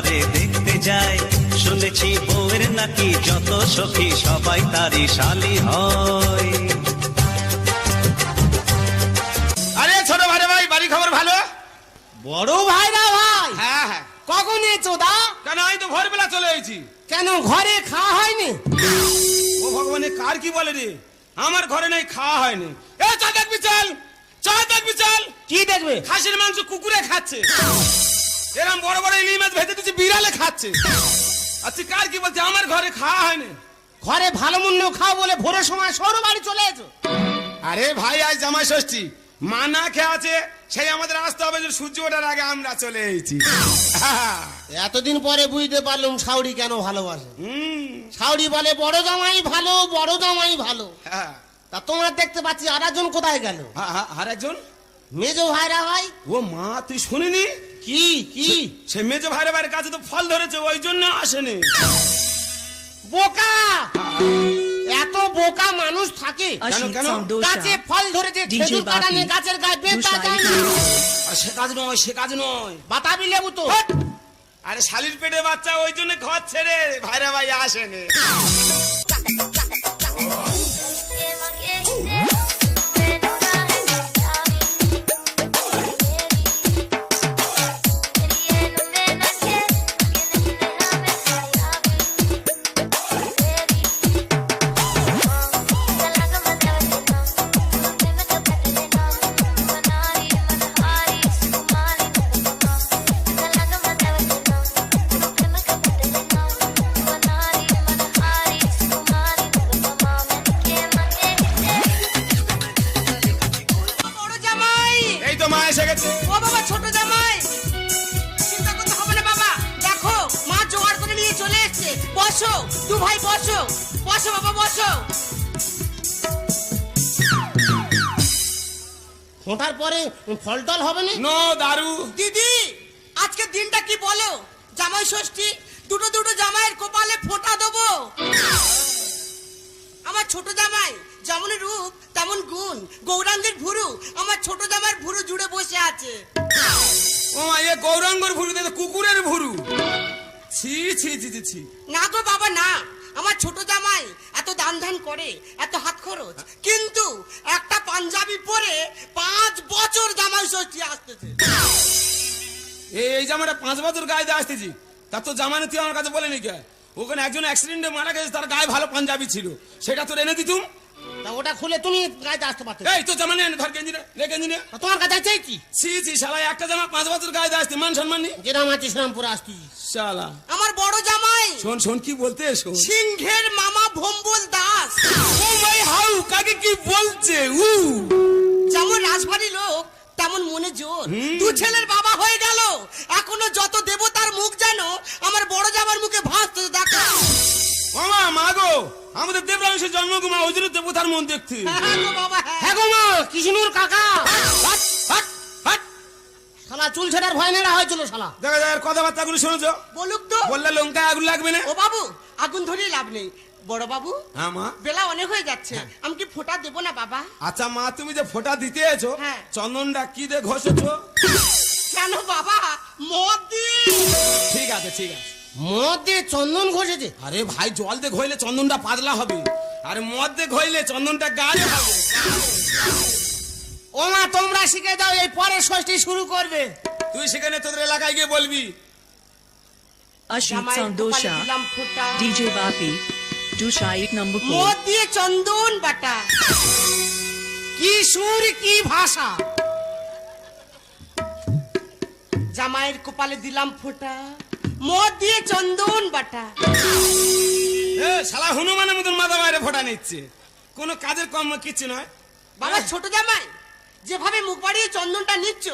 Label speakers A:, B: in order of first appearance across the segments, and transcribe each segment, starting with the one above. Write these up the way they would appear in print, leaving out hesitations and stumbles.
A: তারে দেখতে যায়। শুনেছি বউয়ের নাকি যত সখী সবাই তারই শালি হয়।
B: আরে ছোট ভাই ভাই, বাড়ি খবর ভালো?
C: বড় ভাইরা ভাই,
B: হ্যাঁ হ্যাঁ।
C: কখন এসো দা?
B: কেন আমি তো ভোরবেলা চলে এসেছি।
C: কেন ঘরে খাওয়া হয়নি?
B: ও ভগবান, কার কি বলে রে, আমার ঘরে নাই, খাওয়া হয়নি। এ চা দেখবি চল, চা দেখবি চল।
C: কি দেখবে?
B: খাসির মাংস কুকুরে খাচ্ছে, এরম বড় বড় ইলিশ মাছ ভেজে দিচ্ছে বিড়ালে খাচ্ছে। আচ্ছা কার কি বলছে, আমার ঘরে খাওয়া হয়নি।
C: ঘরে ভালো মূল্য খাও বলে ভোরের সময় সরু বাড়ি চলে এসো।
B: আরে ভাই আজ জামাই ষষ্ঠী, মা না খেয়ে আছে, সেই আমাদের আসতে হবে, যে সূর্য ওঠার আগে আমরা চলে এসেছি।
C: এতদিন পরে বুঝতে পারলাম শাউরি কেন ভালোবাসে।
B: হুম,
C: শাউরি বলে বড় জামাই ভালো, বড় জামাই ভালো।
B: হ্যাঁ।
C: তা তোমরা দেখতে পাচ্ছি আর একজন কোথায় গেল?
B: আর একজন
C: মেজো ভাইরা ভাই।
B: ও মা, তুই শুনিনি?
C: কি কি?
B: সে মেজো ভাইয়ের বাইরের কাছে তো ফল ধরেছে, ওই জন্য আসেনি।
C: বোকা, এত বোকা মানুষ থাকে?
B: কেন কেন?
C: গাছে ফল ধরেছে, খেজুর কাটা নিয়ে গাছের গায়ে বেঁধা যায় না।
B: আর সে কাজ নয়, সে কাজ নয়।
C: বাতাবি লেবু তো।
B: আরে শালির পেটে বাচ্চা, ওই জন্য ঘর ছেড়ে ভাইরা ভাই আসেনি। এসে গেছে।
D: ও বাবা, ছোট জামাই, চিন্তা করতে হবে না বাবা, দেখো মা জোগাড় করে নিয়ে চলে এসেছে। বসো দু ভাই, বসো বসো বাবা, বসো।
C: ফোটার পরে ফল টল হবে না?
B: নো দারু।
D: দিদি, আজকে দিনটা কি বলো? জামাই ষষ্ঠী, দুটো দুটো জামাইয়ের কপালে ফোঁটা দেবো। আমার ছোট জামাই যেমন রূপ তেমন গুণ, গৌরাঙ্গের ভুরু আমার ছোট জামাইয়ের ভুরু জুড়ে বসে আছে।
B: ও মা, এ গৌরাঙ্গর ভুরু, কুকুরের ভুরু। ছি ছি ছি ছি ছি।
D: না গো বাবা না, আমার ছোট জামাই এত দান ধান করে, এত হাত খরচ, কিন্তু একটা পাঞ্জাবি পরে 5 বছর জামাই ষষ্ঠী আসতেছে।
B: এই জামাটা 5 বছর গায়ে দিয়ে আসতেছি, তার তো জামানে তুই আমার কাছে বলেনি কে? ওখানে একজন অ্যাক্সিডেন্টে মারা গেছে, তার গায়ে ভালো পাঞ্জাবি ছিল, সেটা তো এনে দিতুম।
C: তা ওটা খুলে তুমি গায়ে আসতে পারতে।
B: এই তো জামা নিয়ে ধর, গেঞ্জি নে গেঞ্জি নে।
C: তোমার কাছে চাইছি।
B: ছি ছি শালা, একটা জামা 5 বছর গায়ে দিয়ে আসতে মান সম্মান নেই।
C: যেরাম আছে সেরাম পুরো আসতি
B: শালা।
D: আমার বড় জামাই
B: শোন শোন কি বলতে, শোন।
D: সিংহের মামা ভম্বল দাস।
B: ও মাই হাউ, কাকে কি বলছে?
D: যেমন রাজবাড়ি লোক তেমন মনে জোর, 2 ছেলের বাবা হয়ে গেল, এখনো যত দেবতার মুখ যেন আমার বড় জামার মুখে ভাসতে দেখা।
B: মামা মা গো, আমাদের দেবরামেশের জন্মভূমি, ওই জন্য দেবতার মন দেখতে।
D: হ্যাঁ গো বাবা, হ্যাঁ।
C: হ্যাঁ গো মা, কৃষ্ণুর কাকা।
B: হাট, হাট, হাট।
C: শালা চুল ছেড়ার ভয় নেড়া হয়েছিল শালা।
B: দেখা যায় কথাবার্তা গুলো শুনেছো?
D: বলুক তো।
B: বললে লঙ্কা আগুন লাগবে না।
D: ও বাবু, আগুন ধরিয়ে লাভ নেই। বড় বাবু,
B: হ্যাঁ মা।
D: বেলা অনেক হয়ে যাচ্ছে, আমি কি ফোঁটা দেবো না বাবা?
B: আচ্ছা মা, তুমি যে ফোঁটা দিতে এসো,
D: হ্যাঁ।
B: চন্দনটা কি দিয়ে ঘষেছো?
D: কেন বাবা, মদ দিয়ে।
B: ঠিক আছে ঠিক আছে।
C: মদ দিয়ে চন্দন ঘষেছে?
B: আরে ভাই, জল দিয়ে ঘইলে চন্দনটা পাতলা হবে, আর মদ দিয়ে ঘইলে চন্দনটা গাঢ় হবে।
C: ও মা, তোমরা শিখে দাও, এই পরে ষষ্ঠী শুরু করবে।
B: তুই সেখানে তোদের এলাকায় গিয়ে বলবি।
E: Ashit
D: জামাইয়ের কপালে
E: Sandosha,
D: দিলাম ফোঁটা,
E: DJ Bapi, Dusha 8 number 4.
D: মদ দিয়ে চন্দন বাটা।
C: কি সুর, কি ভাষা!
D: জামাইয়ের কপালে দিলাম ফোঁটা, মদ দিয়ে চন্দন বাটা।
B: এ শালা হনুমানের মতন মাথা বাইরে ফোঁটা নিচ্ছে, কোনো কাজের কম কিচ্ছু নয়।
D: বাবা ছোট জামাই, যেভাবে মুখ বাড়িয়ে চন্দনটা নিচ্ছ,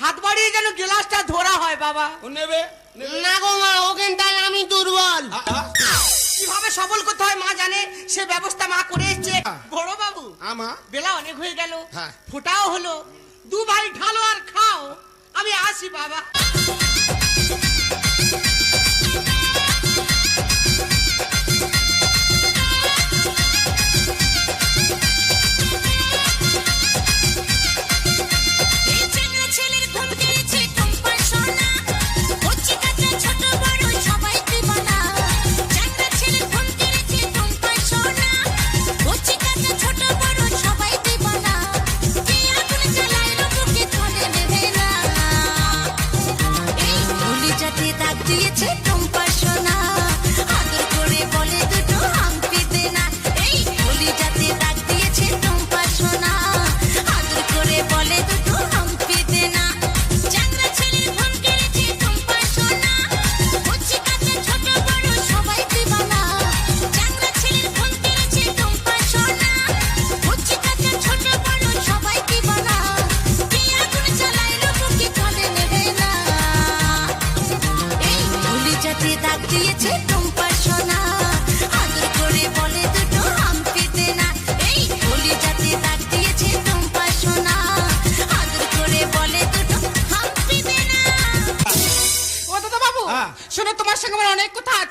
D: হাত বাড়িয়ে যেন গ্লাসটা ধরা হয় বাবা।
B: ও নেবে
C: না গো মা, ওখানটায় আমি দুর্বল।
D: কিভাবে সবল করতে হয় মা জানে, সে ব্যবস্থা মা করে এসছে। বড় বাবু,
B: আমা
D: বেলা অনেক হয়ে গেল,
B: হ্যাঁ।
D: ফোটাও হলো, 2 ভাই ঢালো আর খাও, আমি আসি বাবা।
F: ছেলের ঘুম দিয়েছে টুম্পা সোনা, কচি কাঁচা ছোট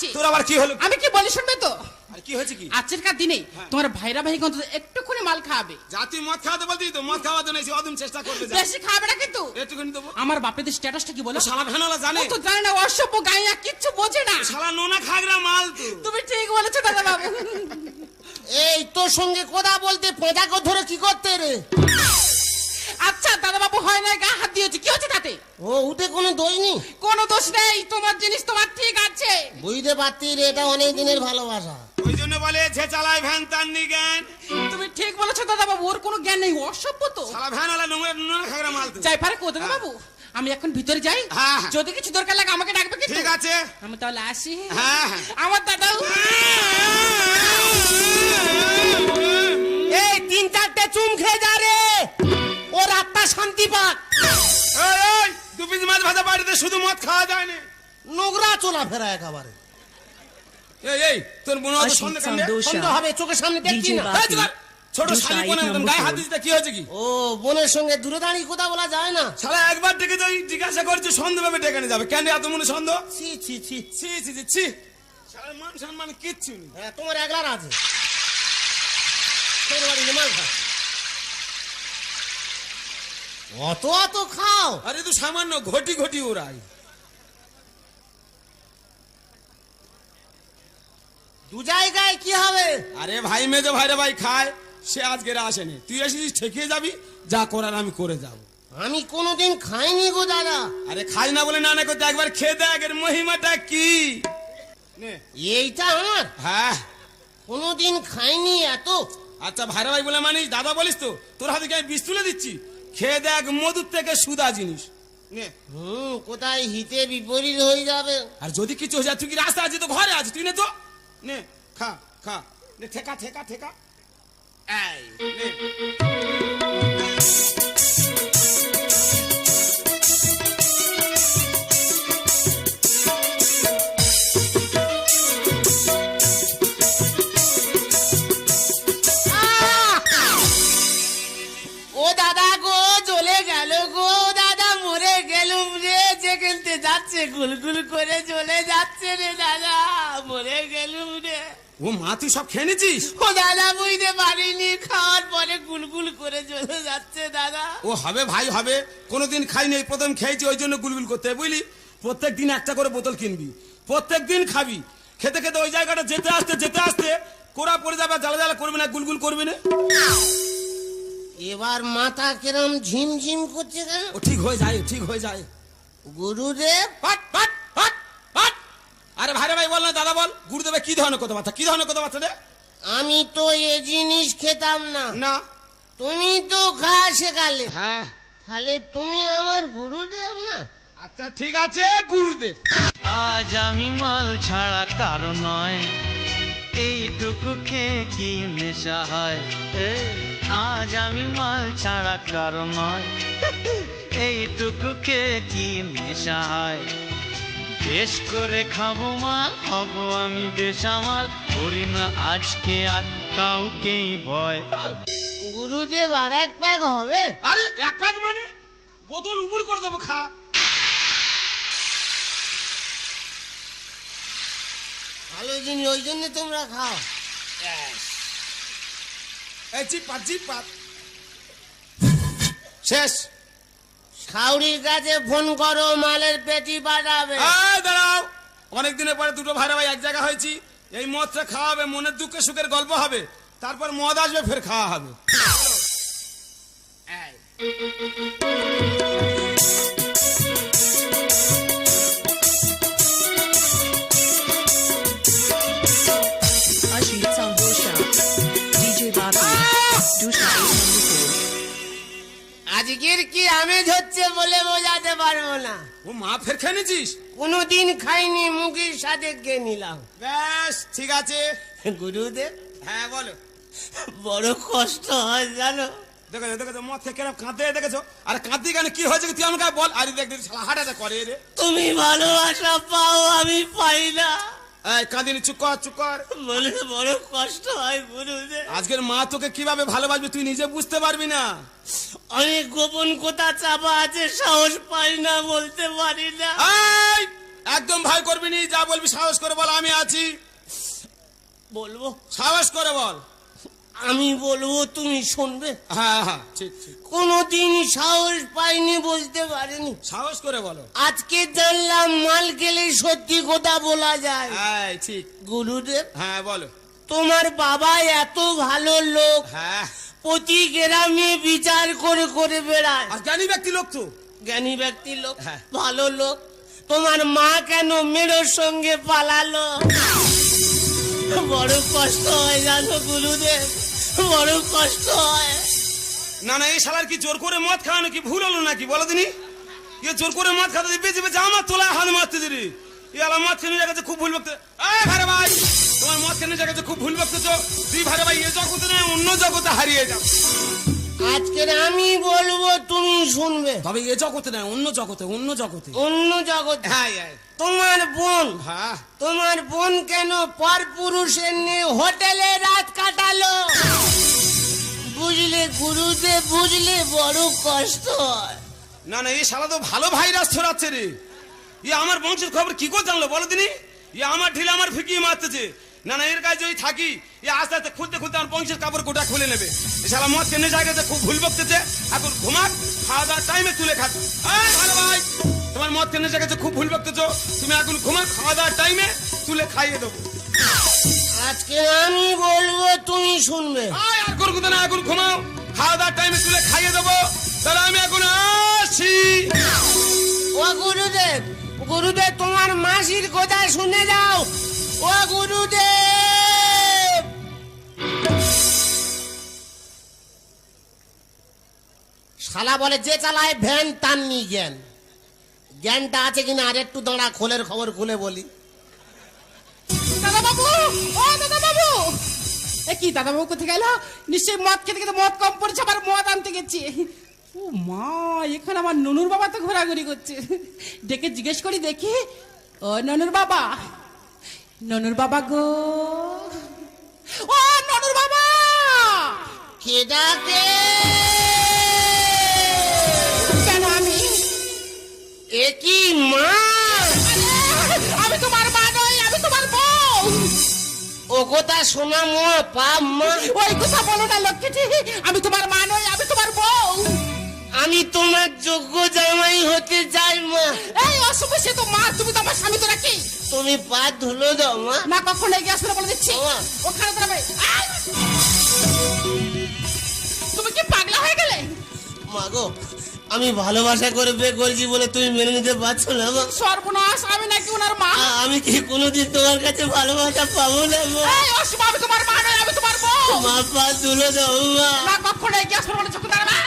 F: আছে।
B: তোর আবার কি হলো?
F: আমি কি বলি শুনবে তো?
B: আর কি হয়েছে কি?
F: আজকের দিনে তোমার ভাইরা ভাই অন্তত একটুখানি মাল খাবে।
B: জাতি মদ খাওয়াতে বলতি তো, মদ খাওয়াতে নাই, সে অদম চেষ্টা করবে। যা
F: বেশি খাবে না কিন্তু।
B: একটুখানি দেবো।
F: আমার বাপেদের স্ট্যাটাসটা কি বলো?
B: শালা ভ্যানওয়ালা জানে?
F: ও তো জানে না, অসভ্য গাইয়া কিচ্ছু বোঝে না।
B: শালা নোনা খাগড়া মাল তো।
F: তুমি ঠিক বলেছো দাদা বাবু।
C: এই তোর সঙ্গে কথা বলতে পেঁচাকে ধরে কি করতে রে?
F: আচ্ছা দাদা বাবু, হয় না গা হাত দিয়েছে, কি হচ্ছে তাতে?
C: ও উঠে কোনো দোষ নেই,
F: কোনো দোষ নেই, তোমার জিনিস তোমার ঠিক আছে।
C: বুঝতে পারতি রে, এটা অনেক দিনের ভালোবাসা।
B: ওই জন্য বলে যে চালায় ভ্যান তার নি জ্ঞান।
F: তুমি ঠিক বলেছো দাদা বাবু, ওর কোনো জ্ঞান নেই, অসভ্য তো।
B: শালা ভ্যানওয়ালা নোনা খাগড়া মাল তো।
F: যাই পারে কো দাদা বাবু, আমি এখন ভিতরে যাই।
B: হ্যাঁ, হ্যাঁ।
F: যদি কিছু দরকার লাগে আমাকে ডাকবে কিন্তু।
B: ঠিক আছে।
F: আমি তাহলে আসি।
B: হ্যাঁ, হ্যাঁ।
F: আমার দাদাও।
C: এই 3-4টে চুম খেয়ে যা রে, ওর আত্মা শান্তি পাক।
B: এই, এই, দু পিস মাছ ভাজা বাড়িতে শুধু মদ খাওয়া যায় না।
C: নোংরা চলাফেরা একেবারে।
B: এই তোর মনে হয়
E: Ashit
B: সন্দেহ কাণ্ডে?
C: সন্দেহ
E: Sandosha.
C: হবে, চোখের সামনে দেখছি
E: DJ
C: না।
B: এই, চুপ কর। ছোট
E: Do
B: শালি
E: side
B: কোনে
E: number
B: গায়ে হাত
E: 4.
B: দিতে কি হয়েছে কি?
C: ও বোনের সঙ্গে দূরে দাঁড়িয়ে কথা বলা যায় না।
B: শালা একবার ডেকে যাই জিজ্ঞাসা করছি, সন্দেহ ভাবে ডেকে নিয়ে যাবে কেন? এত মনে সন্দেহ?
C: ছি ছি ছি।
B: ছি ছি ছি ছি। শালার মান সম্মান কিচ্ছু নেই।
C: হ্যাঁ, তোমার একলার আছে। তোর বাড়ি মাল খা। অত অত খাও।
B: আরে তুই সামান্য ঘটি ঘটি ওরাই।
C: দু জায়গায় কি হবে?
B: আরে ভাই মেজো ভাইরে ভাই খায়, সে আজকে আসেনি, তুই এসেছিস ঠেকিয়ে যাবি, যা করার আমি করে যাব।
C: আমি কোনোদিন খাইনি গো দাদা।
B: আরে খাই না বলে না না করতে, একবার খেয়ে দেখ এর মহিমাটা কি। নে।
C: এইটা আমার
B: হ্যাঁ।
C: কোনোদিন খাইনি এত।
B: আচ্ছা ভাইরা ভাই বলে মানিস, দাদা বলিস তো, তোর হাতে কি আমি বিষ তুলে দিচ্ছি? খেয়ে দেখ, মধুর থেকে সুদা জিনিস। নে।
C: কোথায় হিতে বিপরীত হয়ে যাবে।
B: আর যদি কিছু হয়ে যায়, তুই কি রাস্তা আছে তো ঘরে আছে, তুই নে তো, নে খা খা, নে ঠেকা ঠেকা ঠেকা। এই নে।
C: ও দাদা গো, জ্বলে গেল গো দাদা, মরে গেলুম রে। যে খেলতে যাচ্ছে গুলগুল করে জ্বলে যাচ্ছে রে দাদা, মরে গেলুম রে।
B: ও মা, তুই সব খেয়ে নিছিস?
C: ও দাদা বুঝতে পারিনি, খাওয়ার পরে গুলগুল করে জ্বলে যাচ্ছে দাদা।
B: ও হবে ভাই হবে, কোনোদিন খাইনি, এই প্রথম খেয়েছি, ওই জন্য গুলগুল করতে হয়, বুঝলি? প্রত্যেক দিন একটা করে বোতল কিনবি, প্রত্যেক দিন খাবি, খেতে খেতে ওই জায়গাটা যেতে আসতে কোড়া পড়ে যাবে, জ্বালা জ্বালা করবি না, গুলগুল করবি না।
C: এবার মাথা কিরম ঝিমঝিম করছে কেন?
B: ও ঠিক হয়ে যায়, ঠিক হয়ে যায়।
C: গুরুদেব,
B: পাট পাট পাট পাট। আরে ভাইরে ভাই বল না, দাদা বল, গুরুদেবে কি ধরনের কথাবার্তা, কি ধরনের কথাবার্তা রে?
C: আমি তো এ জিনিস খেতাম না,
B: না।
C: তুমি তো খাওয়া শেখালে,
B: হ্যাঁ।
C: তাহলে তুমি আমার গুরুদেব না?
B: আচ্ছা ঠিক আছে, গুরুদেব।
G: আজ আমি মাল ছাড়া কারো নয়, এইটুকু খেয়ে কি নেশা হয়। আজ আমি মাল ছাড়া কারো নয়, এইটুকু খেয়ে কি নেশা হয়। বেশ করে খাবো মাল, হব আমি বেসামাল, করি না আজকে আর কাউকেই ভয়।
C: গুরুদেব আর এক প্যাক হবে?
B: আরে এক প্যাক মানে বোতল উপর করে দেবো, খা।
C: ভালো জিনিস, ওই জন্য তোমরা খাও।
B: এই চিপাত চিপাত। শেষ।
C: সাউরির কাছে ফোন করো, মালের পেটি পাঠাবে।
B: এই দাঁড়াও, অনেক দিনের পরে দুটো ভাইরা ভাই এক জায়গা হয়েছি, এই মদটা খাওয়া হবে, মনের দুঃখে সুখের গল্প হবে, তারপর মদ আসবে, ফের খাওয়া হবে।
E: Ashit Sandosha. DJ Babu. Do side number 4.
C: আজকের কি আমেজ হচ্ছে বলে বোঝাতে পারবো না।
B: ও মা, ফের খেয়ে নিছিস?
C: কোনোদিন খাইনি, মুখের সাথে খেয়ে নিলাম।
B: বেশ ঠিক আছে।
C: গুরুদেব,
B: হ্যাঁ বলো।
C: বড় কষ্ট হয় জানো।
B: দেখেছো দেখেছো, মদ খেয়ে কেরম কাঁদতে দেখেছো? আর কাঁদতে কেন, কি হয়েছে তুই আমাকে বল। আরে দেখ দেখ, শালা হাঁটাতে করে রে।
C: তুমি ভালোবাসা পাও, আমি পাই না।
B: এই কাঁদিনি, চুপ কর চুপ কর।
C: বলে বড় কষ্ট হয় গুরুদেব।
B: আজকের মা তোকে কিভাবে ভালোবাসবে তুই নিজে বুঝতে পারবি না।
C: অনেক গোপন কথা চাপা আছে, সাহস পাই না, বলতে পারি না।
B: এই একদম ভয় করবি নি, যা বলবি সাহস করে বল, আমি আছি।
C: বলবো,
B: সাহস করে বল।
C: আমি বলবো, তুমি শুনবে।
B: হ্যাঁ হ্যাঁ, ঠিক ঠিক,
C: কোনোদিন সাহস পাইনি, বুঝতে পারিনি।
B: সাহস করে বলো।
C: আজকে জানলাম মাল খেলে সত্যি কথা বলা যায়।
B: হ্যাঁ ঠিক।
C: গুরুদেব,
B: হ্যাঁ বলো।
C: তোমার বাবা এত ভালো লোক,
B: হ্যাঁ,
C: প্রতি গ্রামে বিচার করে করে বেড়ায়।
B: আর জ্ঞানী ব্যক্তি লোক তো।
C: জ্ঞানী ব্যক্তি লোক,
B: হ্যাঁ।
C: ভালো লোক। তোমার মা কেন মেরোর সঙ্গে পালালো? বড় কষ্ট হয় জানো গুরুদেব, বড় কষ্ট হয়।
B: না না, এই শালার কি জোর করে মদ খাওয়ানো কি ভুল হলো নাকি বলো দিনি? ইয়ে জোর করে মদ খাতে বেঁচে বেঁচে আমার তোলায় হাত মারতে দিলি। ইয়ালা মদ খেয়ে নিয়ে গেছে খুব ভুল বকতে। এই ভারে ভাই, তোমার মদ খেয়ে নিয়ে গেছে খুব ভুল বকতেছ। তুই ভারে ভাই এ জগতে নয় অন্য জগতে হারিয়ে যাও।
C: আজকে আমি বলবো, তুমি শুনবে।
B: তবে এ জগতে নয় অন্য জগতে, অন্য জগতে।
C: অন্য জগৎ।
B: হ্যাঁ হ্যাঁ
C: তোমার বোন,
B: হ্যাঁ।
C: তোমার বোন কেন পর পুরুষের নিয়ে হোটেলে রাত কাটালো? বুঝলে গুরুদেব, বুঝলে বড় কষ্ট হয়।
B: না না, এই শালা তো ভালো ভাইরাস ছড়াচ্ছে রে। ইয়ে আমার বংশের খবর কি করে জানলো বলো দিনি? ইয়ে আমার ঢিলে আমার ফিকিয়ে মারতেছে। না না, এর কাছে যদি থাকি ইয়ে আস্তে আস্তে খুলতে খুলতে আমার বংশের কাপড় গোটা খুলে নেবে। এই শালা মদ কেনে জায়গাতে খুব ভুল বকতেছে। এখন ঘুমাক, খাওয়া দাওয়ার টাইমে তুলে খাবে। এই ভালো ভাই, তোমার মদ কেনে জায়গাতে খুব ভুল বকতেছো। তুমি এখন ঘুমাক, খাওয়া দাওয়ার টাইমে তুলে খাইয়ে দেবো।
C: আজকে আমি বলবো, তুমি শুনবে।
B: আর করবো না, এখন ঘুমাও, খাওয়া দাওয়ার টাইমে তুলে খাইয়ে দেবো। তাহলে আমি এখন আসি।
C: ও গুরুদেব, গুরুদেব তোমার মাসির কথা শুনে যাও। ও গুরুদেব, শালা বলে যে চালায় ভ্যান তার নি জ্ঞান। জ্ঞানটা আছে কিনা আর একটু দাঁড়া, খোলের খবর খুলে বলি।
F: দাদা বাবু, ও দাদা বাবু, এ কি দাদা বাবু কোথায় গেল? নিশ্চয়ই মদ খেতে খেতে মদ কম পড়েছে, আবার মদ আনতে গেছে। ও মা, এখানে আমার ননুর বাবা তো ঘোরাঘুরি করছে। ডেকে জিজ্ঞেস করি দেখি। ও ননুর বাবা, ননুর বাবা গো, ও ননুর বাবা।
C: কে ডাকে?
F: কেন আমি?
C: এ কি মা?
F: আমি তোমার মা নই, আমি তোমার বউ।
C: ও কথা শোনা মো পাপ মা।
F: ওই কথা বলো না লক্ষ্মীটি, আমি তোমার মা নই, আমি তোমার বউ।
C: আমি তোমার যোগ্য জামাই হতে চাই মা।
F: এই অশুভ, সে তো মা, তুমি তো আমার স্বামী তো নাকি?
C: তুমি পা ধুলো দাও মা।
F: না কখনো এগিয়ে আসবে না বলে দিচ্ছি।
C: ওমা।
F: ওখানে দাঁড়াবে। আয়! তুমি কি পাগলা হয়ে গেলে?
C: মা গো, আমি ভালোবাসা করে বিয়ে করেছি বলে তুমি মেনে নিতে পারছো না মা।
F: সর্বনাশ, আমি নাকি ওনার মা?
C: আমি কি কোনোদিন তোমার কাছে ভালোবাসা পাবো না মা?
F: এই অশুভ, আমি তোমার মা নই, আমি তোমার বউ।
C: মা পা ধুলো দাও মা।
F: না কখনো এগিয়ে আসবে না বলে চোখে দাঁড়াবে।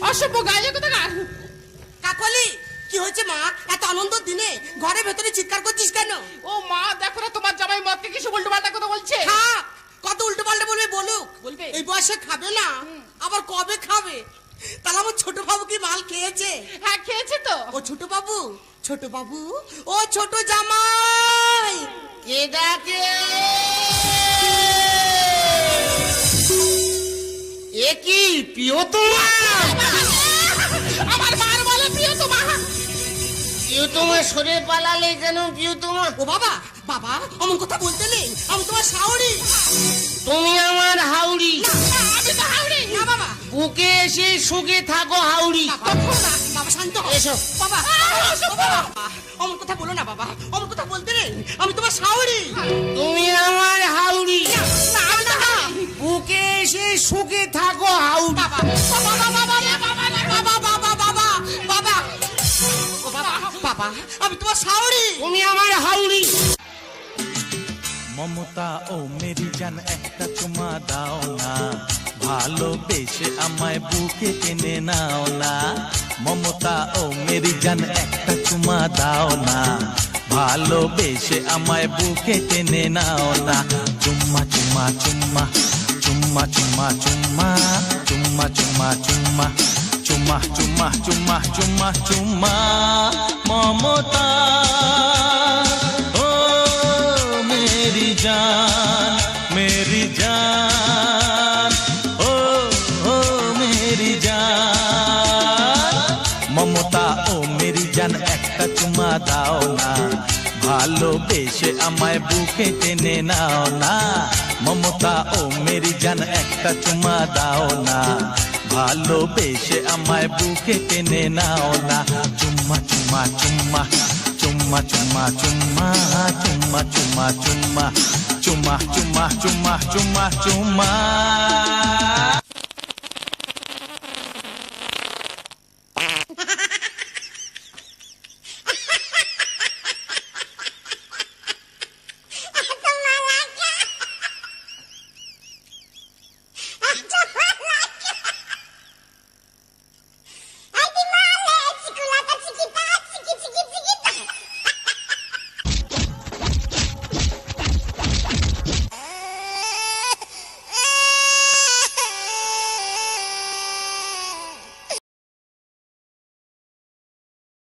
F: অশুভ গায়ে কোথাকার?
D: কাকলি, কি হয়েছে মা? এত আনন্দ দিনে ঘরের ভেতরে চিৎকার করছিস কেন?
F: ও মা, দেখো না তোমার জামাই মদকে কিছু উল্টো পাল্টা কথা বলছে।
D: হ্যাঁ, কত উল্টো পাল্টা বলবে বলুক।
F: বলবে?
D: এই বয়সে খাবে না, আবার কবে খাবে? তাহলে আমার ছোট বাবু কি মাল খেয়েছে?
F: হ্যাঁ খেয়েছে তো।
D: ও ছোট বাবু, ছোট বাবু, ও ছোট জামাই।
C: কে ডাকে? এ কি প্রিয়তমা?
F: আমার মার বলে প্রিয় তোমার।
C: প্রিয়তমা সরে পালালে কেন প্রিয়তমা?
D: ও বাবা, বাবা অমন কথা বলতে নেই, আমি তোমার শাওরি।
C: তুমি আমার হাউড়ি।
F: আমি তো হাওড়ি।
D: না বাবা,
C: বুকে এসে সুখে থাকো হাউড়ি।
D: বাবা, বাবা শান্ত হও।
C: এসো।
D: বাবা, বাবা, অমন কথা বলো না বাবা, অমন কথা বলতে নেই, আমি তোমার শাওরি।
C: তুমি আমার হাউড়ি।
D: না, না, না।
C: বুকে এসে সুখে থাকো হাউড়ি।
D: বাবা, বাবা, বাবা, বাবা, বাবা, বাবা, বাবা, বাবা, ও বাবা, বাবা, আমি তোমার শাওরি।
C: তুমি আমার হাউড়ি।
G: মমতা ও মেরি জান একটা চুমা দাও না, ভালোবেসে আমায় বুকে টেনে নাও না। মমতা ও মেরি জান একটা চুমা দাও না, ভালোবেসে আমায় বুকে টেনে নাও না। চুম্মা চুম্মা চুম্মা চুম্মা চুম্মা চুম্মা চুম্মা চুম্মা চুম্মা চুম্মা চুম্মা চুম্মা চুম্মা চুম্মা মমতা ও मेरी जान ओ मेरी जान ममता ओ मेरी जान ভালোবেসে আমায় বুকে টেনে নাও না, মমতা ও মেরি জান একটা চুমা দাও না, ভালোবেসে আমায় বুকে টেনে নাও না, চুম্মা চুম্মা চুম্মা চুম্মা চুম্মা চুম্মা চুম্মা চুম্মা চুম্মা চুম্মা চুম্মা চুম্মা চুম্মা চুম্মা